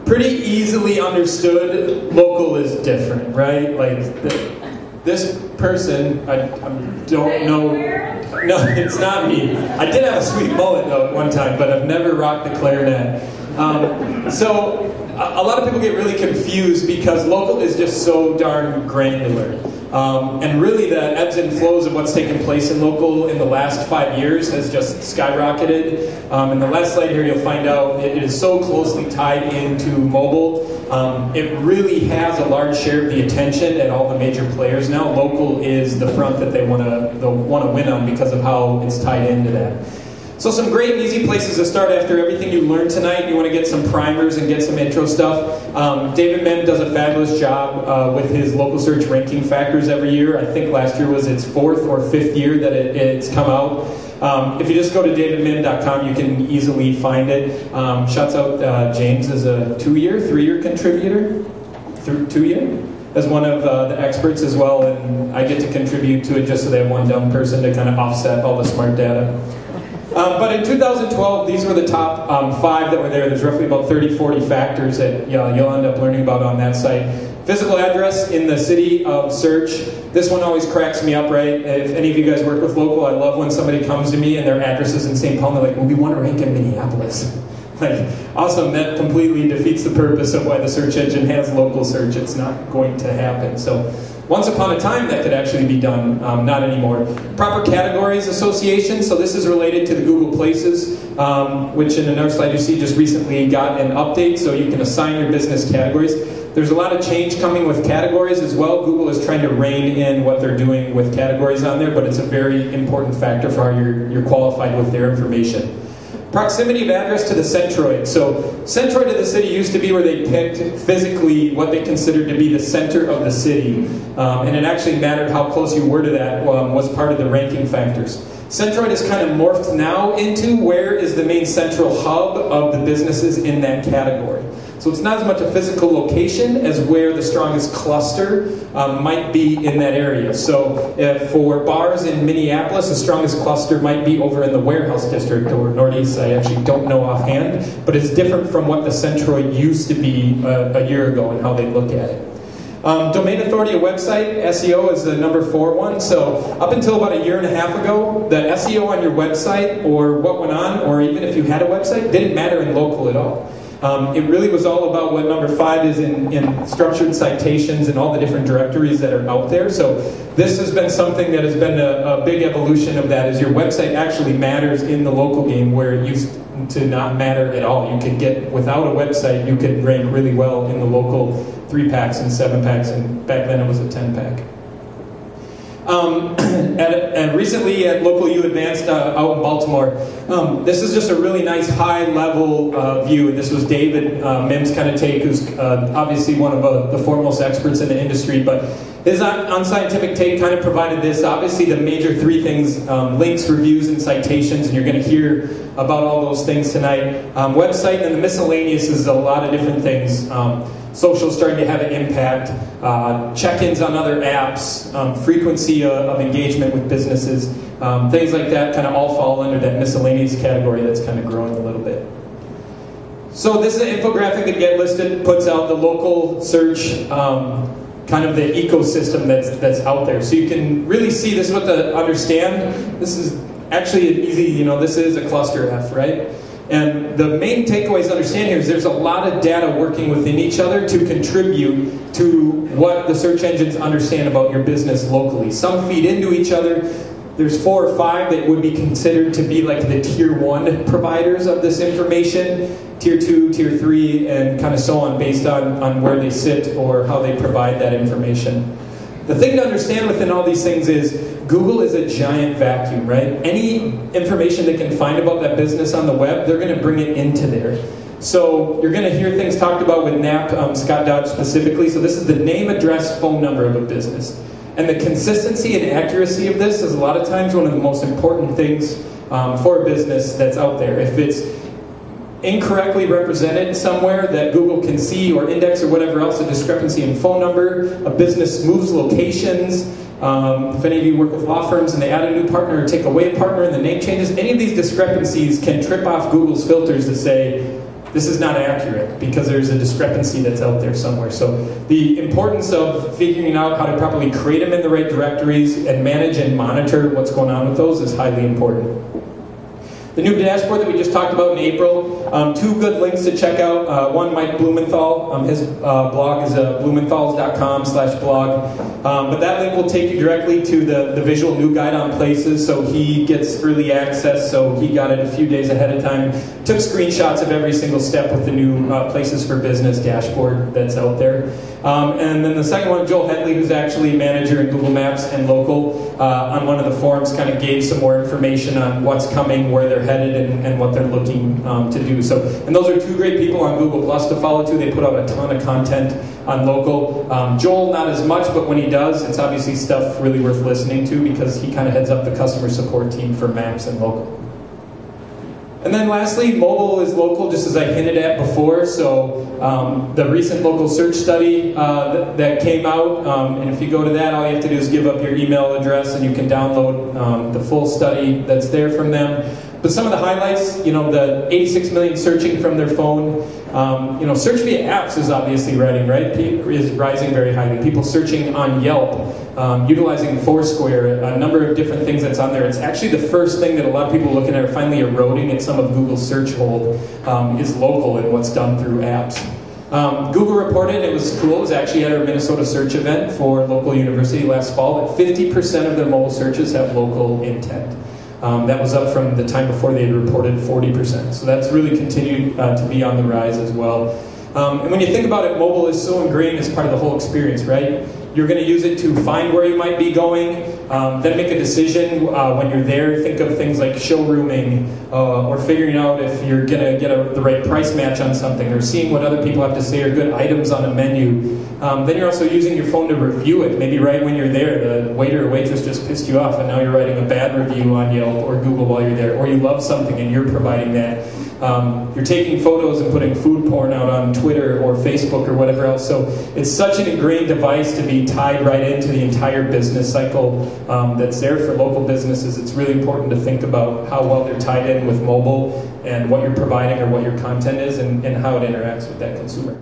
Pretty easily understood, local is different, right? Like this person, I don't know. No, it's not me. I did have a sweet mullet though at one time, but I've never rocked the clarinet. So a lot of people get really confused because local is just so darn granular. And really the ebbs and flows of what's taken place in local in the last 5 years has just skyrocketed. In the last slide here you'll find out it is so closely tied into mobile. It really has a large share of the attention at all the major players now. Local is the front that they want to win on because of how it's tied into that. So some great and easy places to start after everything you learned tonight. You want to get some primers and get some intro stuff. David Mem does a fabulous job with his local search ranking factors every year. I think last year was its 4th or 5th year that it's come out. If you just go to davidmem.com, you can easily find it. Shouts out James as a 2-year, 3-year contributor. 2-year? As one of the experts as well, and I get to contribute to it just so they have one dumb person to kind of offset all the smart data. But in 2012, these were the top 5 that were there. There's roughly about 30, 40 factors that you'll end up learning about on that site. Physical address in the city of search. This one always cracks me up, right? If any of you guys work with local, I love when somebody comes to me and their address is in St. Paul and they're like, well, we want to rank in Minneapolis. Like, awesome, that completely defeats the purpose of why the search engine has local search. It's not going to happen. So once upon a time that could actually be done, not anymore. Proper categories association, so this is related to the Google Places, which in another slide you see just recently got an update, so you can assign your business categories. There's a lot of change coming with categories as well. Google is trying to rein in what they're doing with categories on there, but it's a very important factor for how you're qualified with their information. Proximity of address to the centroid. So centroid of the city used to be where they picked physically what they considered to be the center of the city. And it actually mattered how close you were to that was part of the ranking factors. Centroid is kind of morphed now into where is the main central hub of the businesses in that category. So it's not as much a physical location as where the strongest cluster might be in that area. So if for bars in Minneapolis, the strongest cluster might be over in the warehouse district or northeast. I actually don't know offhand, but it's different from what the centroid used to be a year ago and how they look at it. Domain authority of website, SEO is the number 4 one. So up until about a year and a half ago, the SEO on your website or what went on, or even if you had a website, didn't matter in local at all. It really was all about what number 5 is in structured citations and all the different directories that are out there. So this has been something that has been a big evolution of that, is your website actually matters in the local game where it used to not matter at all. You could get, without a website, you could rank really well in the local 3-packs and 7-packs, and back then it was a 10-pack. And recently at Local U Advanced out in Baltimore, this is just a really nice high-level view, and this was David Mim's kind of take, who's obviously one of the foremost experts in the industry, but his unscientific take kind of provided this. Obviously the major 3 things, links, reviews, and citations, and you're going to hear about all those things tonight. Website and the miscellaneous is a lot of different things. Social starting to have an impact, check-ins on other apps, frequency of engagement with businesses, things like that kind of all fall under that miscellaneous category that's kind of growing a little bit. So this is an infographic that Get Listed puts out the local search, kind of the ecosystem that's out there. So you can really see, this is what to understand. This is actually an easy, this is a cluster F, right? And the main takeaways to understand here is there's a lot of data working within each other to contribute to what the search engines understand about your business locally. Some feed into each other. There's 4 or 5 that would be considered to be like the tier 1 providers of this information, tier 2, tier 3, and kind of so on based on where they sit or how they provide that information. The thing to understand within all these things is Google is a giant vacuum, right? Any information they can find about that business on the web, they're going to bring it into there. So you're going to hear things talked about with NAP, Scott Dodge specifically. So this is the name, address, phone number of a business. And the consistency and accuracy of this is a lot of times one of the most important things for a business that's out there. If it's incorrectly represented somewhere that Google can see or index or whatever else, a discrepancy in phone number, a business moves locations, If any of you work with law firms and they add a new partner or take away a partner and the name changes, any of these discrepancies can trip off Google's filters to say, this is not accurate because there's a discrepancy that's out there somewhere. So the importance of figuring out how to properly create them in the right directories and manage and monitor what's going on with those is highly important. The new dashboard that we just talked about in April, two good links to check out. One, Mike Blumenthal, his blog is blumenthals.com/blog. But that link will take you directly to the visual new guide on places, so he gets early access, so he got it a few days ahead of time. Took screenshots of every single step with the new Places for Business dashboard that's out there. And then the second one, Joel Headley, who's actually a manager in Google Maps and local, on one of the forums kind of gave some more information on what's coming, where they're headed, and what they're looking to do. So, and those are two great people on Google Plus to follow too. They put out a ton of content on local. Joel, not as much, but when he does, it's obviously stuff really worth listening to because he kind of heads up the customer support team for Maps and local. And then lastly, mobile is local, just as I hinted at before. So the recent local search study that came out, and if you go to that, all you have to do is give up your email address and you can download the full study that's there from them. But some of the highlights, the 86 million searching from their phone. Search via apps is obviously rising very highly. People searching on Yelp, utilizing Foursquare, a number of different things that's on there. It's actually the first thing that a lot of people looking at are finally eroding at some of Google's search hold is local and what's done through apps. Google reported, it was cool, it was actually at our Minnesota Search event for local university last fall, that 50% of their mobile searches have local intent. That was up from the time before they had reported 40%. So that's really continued to be on the rise as well. And when you think about it, mobile is so ingrained as part of the whole experience, right? You're going to use it to find where you might be going, then make a decision when you're there. Think of things like showrooming or figuring out if you're going to get the right price match on something or seeing what other people have to say or good items on a menu. Then you're also using your phone to review it. Maybe right when you're there, the waiter or waitress just pissed you off and now you're writing a bad review on Yelp or Google while you're there. Or you love something and you're providing that. You're taking photos and putting food porn out on Twitter or Facebook or whatever else. So it's such an ingrained device to be tied right into the entire business cycle that's there for local businesses. It's really important to think about how well they're tied in with mobile and what you're providing or what your content is and how it interacts with that consumer.